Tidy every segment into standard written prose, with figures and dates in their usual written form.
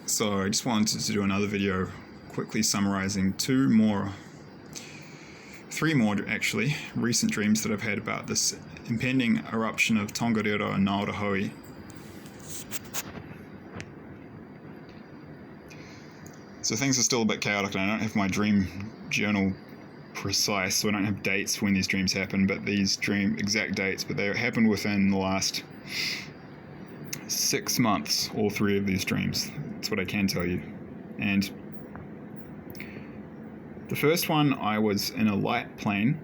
So I just wanted to do another video quickly summarizing three more actually, recent dreams that I've had about this impending eruption of Tongariro and Ngauruhoe. So things are still a bit chaotic and I don't have my dream journal precise, so I don't have dates for when these dreams happen, but these exact dates, but they happened within the last 6 months, all three of these dreams. That's what I can tell you. And the first one, I was in a light plane,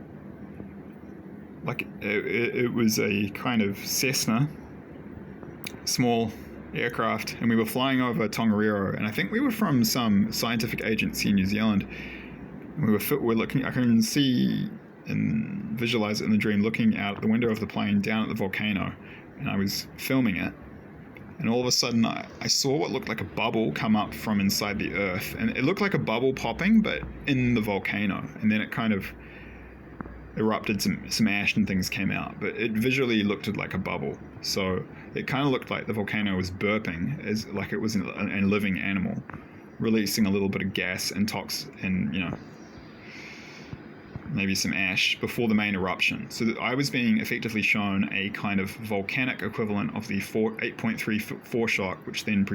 like it was a kind of Cessna, small aircraft, and we were flying over Tongariro, and I think we were from some scientific agency in New Zealand. We're looking, I can see and visualize it in the dream, looking out the window of the plane down at the volcano, and I was filming it. And all of a sudden, I saw what looked like a bubble come up from inside the earth. And it looked like a bubble popping, but in the volcano. And then it kind of erupted, some ash and things came out. But it visually looked like a bubble. So it kind of looked like the volcano was burping, as like it was a living animal, releasing a little bit of gas and maybe some ash before the main eruption. So I was being effectively shown a kind of volcanic equivalent of the 8.3 foreshock, which then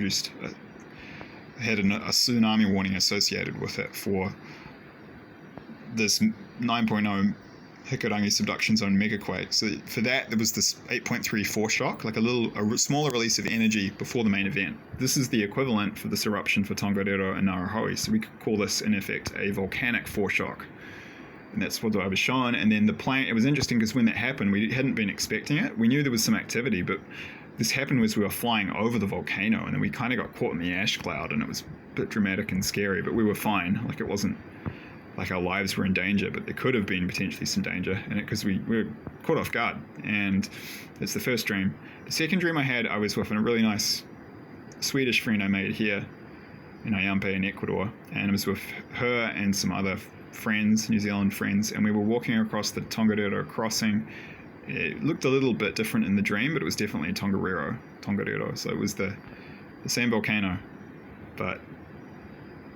had a tsunami warning associated with it for this 9.0 Hikurangi subduction zone megaquake. So for that, there was this 8.3 foreshock, like a smaller release of energy before the main event. This is the equivalent for this eruption for Tongariro and Ngauruhoe. So we could call this, in effect, a volcanic foreshock. And that's what I was shown. And then the plane, it was interesting because when that happened, we hadn't been expecting it. We knew there was some activity, but this happened as we were flying over the volcano, and then we kind of got caught in the ash cloud, and it was a bit dramatic and scary, but we were fine. Like, it wasn't like our lives were in danger, but there could have been potentially some danger in it because we were caught off guard. And it's the first dream. The second dream I had, I was with a really nice Swedish friend I made here in Ayampe in Ecuador, and it was with her and some other friends, New Zealand friends, and we were walking across the Tongariro crossing. It looked a little bit different in the dream, but it was definitely Tongariro. So it was the same volcano, but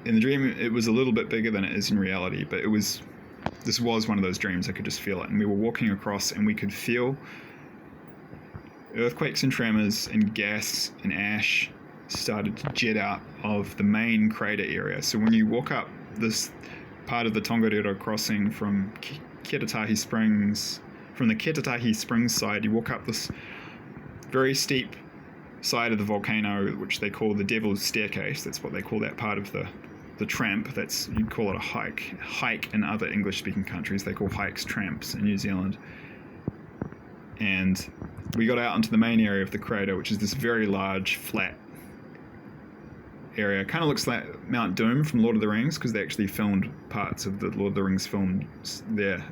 in the dream it was a little bit bigger than it is in reality. But this was one of those dreams. I could just feel it, and we were walking across, and we could feel earthquakes and tremors, and gas and ash started to jet out of the main crater area. So when you walk up this part of the Tongariro crossing from Ketatahi Springs, from the Ketatahi Springs side, you walk up this very steep side of the volcano, which they call the Devil's Staircase. That's what they call that part of the tramp. You'd call it a hike in other English-speaking countries. They call hikes tramps in New Zealand. And we got out into the main area of the crater, which is this very large, flat area. Kind of looks like Mount Doom from Lord of the Rings, because they actually filmed parts of the Lord of the Rings film there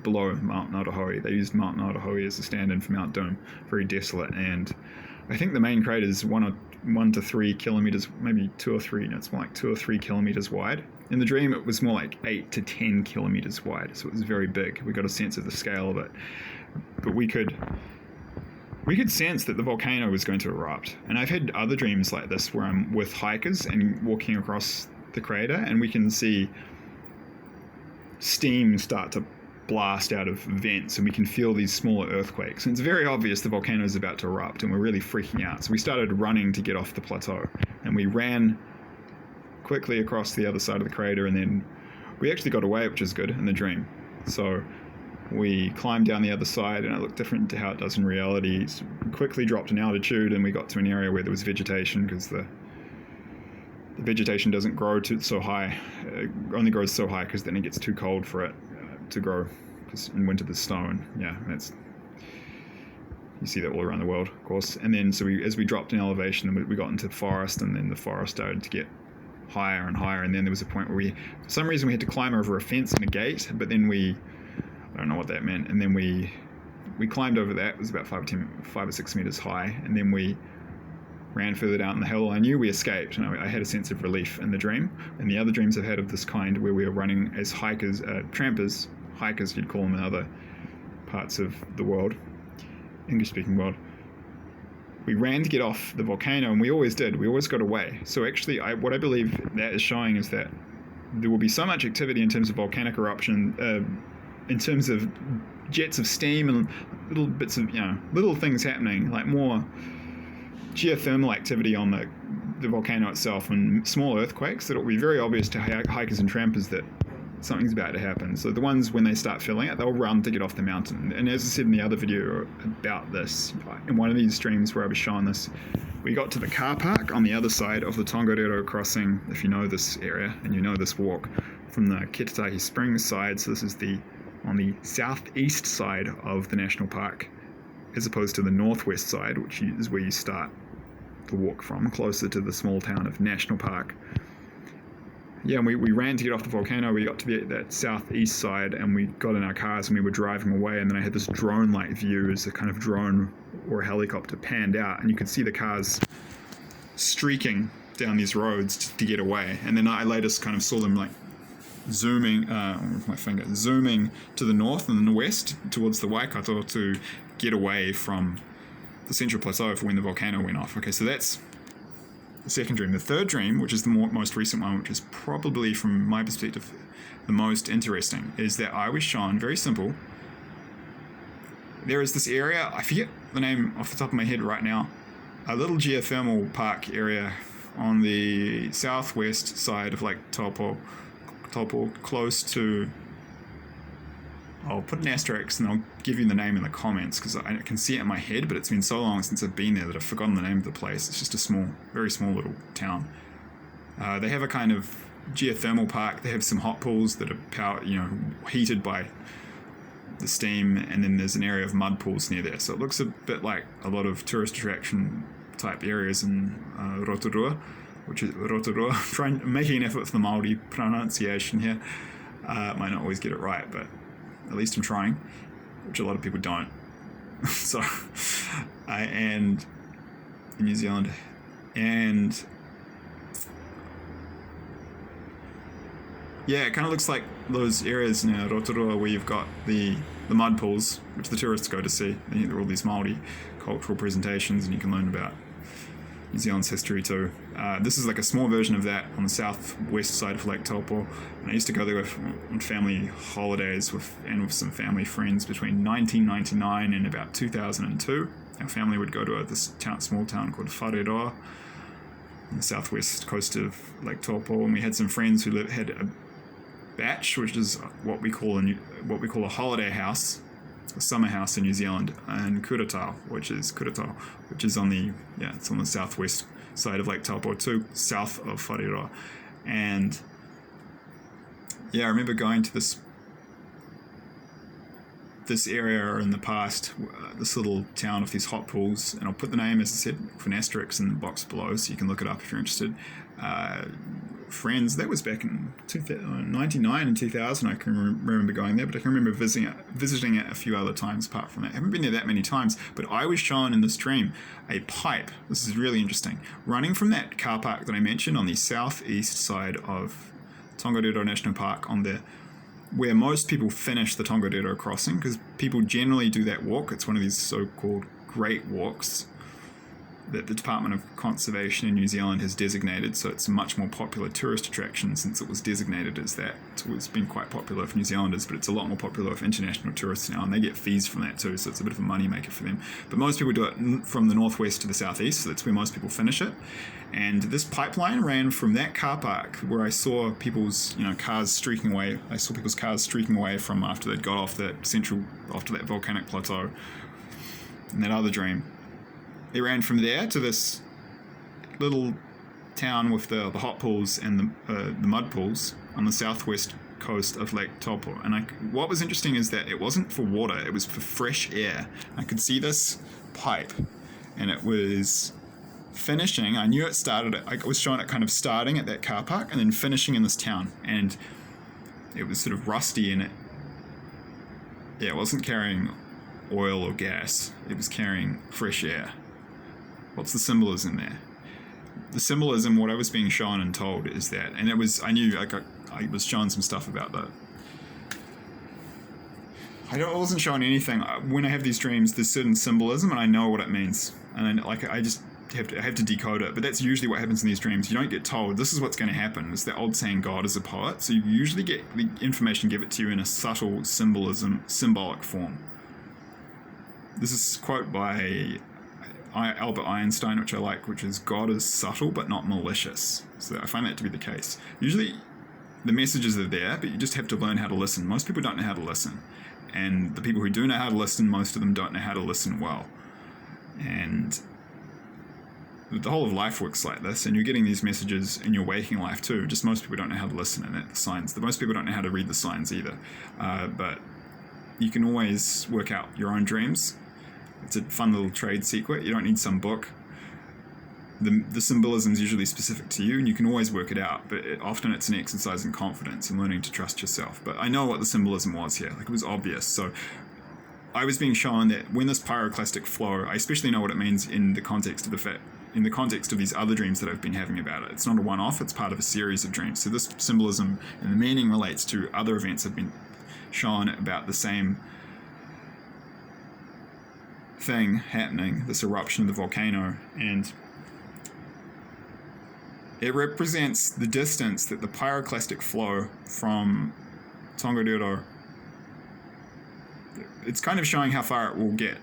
below Mount Ngauruhoe. They used Mount Ngauruhoe as a stand-in for Mount Doom. Very desolate, and I think the main crater is 1 to 3 kilometers, maybe 2 or 3. No, it's more like 2 or 3 kilometers wide. In the dream, it was more like 8 to 10 kilometers wide, so it was very big. We got a sense of the scale of it, but we could sense that the volcano was going to erupt. And I've had other dreams like this where I'm with hikers and walking across the crater, and we can see steam start to blast out of vents, and we can feel these smaller earthquakes. And it's very obvious the volcano is about to erupt, and we're really freaking out. So we started running to get off the plateau, and we ran quickly across the other side of the crater, and then we actually got away, which is good in the dream. So we climbed down the other side, and it looked different to how it does in reality. So we quickly dropped in altitude, and we got to an area where there was vegetation, because the vegetation doesn't grow so high. It only grows so high because then it gets too cold for it to grow, because in winter there's snow, and you see that all around the world, of course. And then as we dropped in elevation, we got into forest, and then the forest started to get higher and higher, and then there was a point where for some reason we had to climb over a fence and a gate, but then I don't know what that meant, and then we climbed over that. It was about 5 or 6 meters high, and then we ran further down the hill. I knew we escaped, and I had a sense of relief in the dream. And the other dreams I've had of this kind, where we were running as hikers, trampers, hikers you'd call them in other parts of the world, English-speaking world, we ran to get off the volcano, and we always did. We always got away. So actually, what I believe that is showing is that there will be so much activity in terms of volcanic eruption, in terms of jets of steam and little bits of, little things happening, like more geothermal activity on the volcano itself and small earthquakes, that it will be very obvious to hikers and trampers that something's about to happen. So the ones, when they start feeling it, they'll run to get off the mountain. And as I said in the other video about this, in one of these streams where I was showing this, we got to the car park on the other side of the Tongariro crossing, if you know this area and you know this walk, from the Ketatahi Springs side. So this is on the southeast side of the national park, as opposed to the northwest side, which is where you start the walk from, closer to the small town of National Park. Yeah, and we ran to get off the volcano. We got to that southeast side, and we got in our cars and we were driving away, and then I had this drone-like view as a kind of drone or a helicopter panned out, and you could see the cars streaking down these roads to get away. And then I later kind of saw them like zooming with my finger, zooming to the north and the west towards the Waikato to get away from the central plateau for when the volcano went off. Okay, so that's the second dream. The third dream, which is the most recent one, which is probably, from my perspective, the most interesting, is that I was shown, very simple, there is this area, I forget the name off the top of my head right now, a little geothermal park area on the southwest side of Lake Taupo, close to, I'll put an asterisk and I'll give you the name in the comments because I can see it in my head, but it's been so long since I've been there that I've forgotten the name of the place. It's just a very small little town. They have a kind of geothermal park. They have some hot pools that are heated by the steam, and then there's an area of mud pools near there. So it looks a bit like a lot of tourist attraction type areas in Rotorua, which is Rotorua. I'm making an effort for the Māori pronunciation here. Might not always get it right, but at least I'm trying, which a lot of people don't. So, and in New Zealand, and yeah, it kind of looks like those areas near Rotorua where you've got the mud pools, which the tourists go to see. And there are all these Māori cultural presentations, and you can learn about New Zealand's history too. This is like a small version of that on the southwest side of Lake Taupo. And I used to go there on family holidays with some family friends between 1999 and about 2002. Our family would go to this small town called Whareroa on the southwest coast of Lake Taupo, and we had some friends who had a batch, which is what we call a holiday house, a summer house in New Zealand, and Kuratau, which is on the southwest side of Lake Taupo too, south of Whareroa. And yeah, I remember going to this area in the past, this little town of these hot pools, and I'll put the name, as I said, with an asterisk in the box below, so you can look it up if you're interested. Friends, that was back in 99 and 2000. I can remember going there, but I can remember visiting it a few other times apart from that. I haven't been there that many times, but I was shown in this dream a pipe, this is really interesting, running from that car park that I mentioned on the southeast side of Tongariro National Park, where most people finish the Tongariro crossing, because people generally do that walk. It's one of these so-called great walks that the Department of Conservation in New Zealand has designated, so it's a much more popular tourist attraction since it was designated as that. It's been quite popular for New Zealanders, but it's a lot more popular for international tourists now, and they get fees from that too, so it's a bit of a money maker for them. But most people do it from the northwest to the southeast, so that's where most people finish it. And this pipeline ran from that car park where I saw people's cars streaking away. I saw people's cars streaking away from after they'd got off that volcanic plateau in that other dream. They ran from there to this little town with the hot pools and the mud pools on the southwest coast of Lake Taupo. And what was interesting is that it wasn't for water, it was for fresh air. I could see this pipe, and it was finishing. I knew it started, I was showing it kind of starting at that car park and then finishing in this town. And it was sort of rusty, and it wasn't carrying oil or gas, it was carrying fresh air. What's the symbolism there? The symbolism, what I was being shown and told, is that, and I was shown some stuff about the wasn't shown anything. When I have these dreams, there's certain symbolism, and I know what it means, and I just have to decode it. But that's usually what happens in these dreams. You don't get told this is what's going to happen. It's the old saying, God is a poet. So you usually get the information given to you in a subtle symbolic form. This is a quote by Albert Einstein, which I like, which is, God is subtle but not malicious. So I find that to be the case. Usually the messages are there, but you just have to learn how to listen. Most people don't know how to listen. And the people who do know how to listen, most of them don't know how to listen well. And the whole of life works like this, and you're getting these messages in your waking life too. Just most people don't know how to listen, and the signs. Most people don't know how to read the signs either. But you can always work out your own dreams. It's a fun little trade secret. You don't need some book. The symbolism is usually specific to you, and you can always work it out, but often it's an exercise in confidence and learning to trust yourself. But I know what the symbolism was here. Like, it was obvious. So I was being shown that when this pyroclastic flow, I especially know what it means in the context of these other dreams that I've been having about it. It's not a one-off, it's part of a series of dreams. So this symbolism and the meaning relates to other events that have been shown about the same thing happening, this eruption of the volcano, and it represents the distance that the pyroclastic flow from Tongariro, it's kind of showing how far it will get.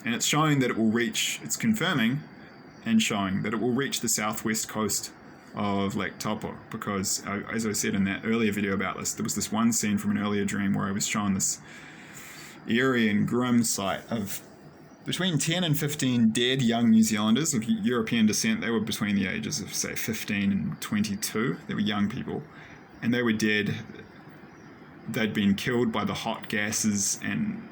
And it's showing that it will reach, it's confirming and showing that it will reach the southwest coast of Lake Taupo, because as I said in that earlier video about this, there was this one scene from an earlier dream where I was shown this eerie and grim sight of between 10 and 15 dead young New Zealanders of European descent. They were between the ages of, say, 15 and 22. They were young people, and they were dead. They'd been killed by the hot gases, and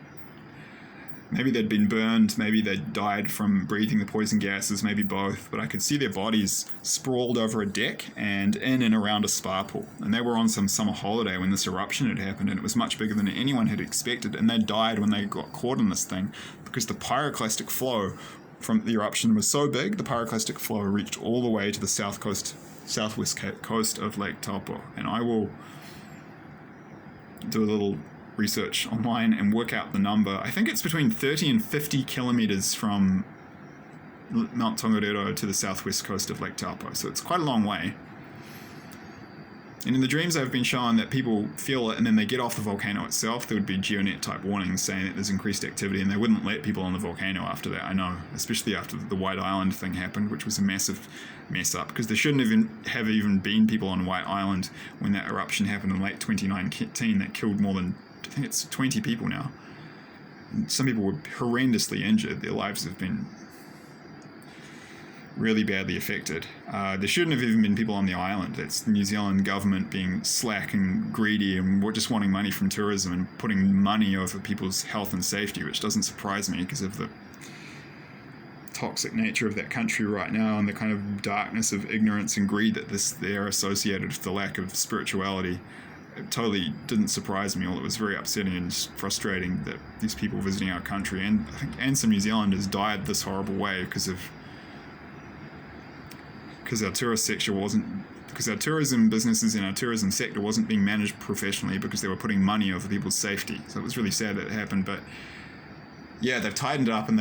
maybe they'd been burned, maybe they'd died from breathing the poison gases, maybe both, but I could see their bodies sprawled over a deck and in and around a spa pool. And they were on some summer holiday when this eruption had happened, and it was much bigger than anyone had expected, and they died when they got caught in this thing because the pyroclastic flow from the eruption was so big. The pyroclastic flow reached all the way to the southwest coast of Lake Taupo. And I will do a little research online and work out the number. I think it's between 30 and 50 kilometers from Mount Tongariro to the southwest coast of Lake Taupo, so it's quite a long way. And in the dreams I've been shown that people feel it, and then they get off the volcano itself. There would be geonet type warnings saying that there's increased activity, and they wouldn't let people on the volcano after that. I know, especially after the White Island thing happened, which was a massive mess up, because there shouldn't have even been people on White Island when that eruption happened in late 2019 that killed more than, I think it's 20 people now. And some people were horrendously injured. Their lives have been really badly affected. There shouldn't have even been people on the island. It's the New Zealand government being slack and greedy and just wanting money from tourism and putting money over people's health and safety, which doesn't surprise me because of the toxic nature of that country right now and the kind of darkness of ignorance and greed that they're associated with the lack of spirituality. It totally didn't surprise me. All it was very upsetting and frustrating that these people visiting our country, and I think some New Zealanders, died this horrible way because our tourist sector because our tourism businesses and our tourism sector wasn't being managed professionally because they were putting money over people's safety. So it was really sad that it happened, but yeah, they've tightened it up and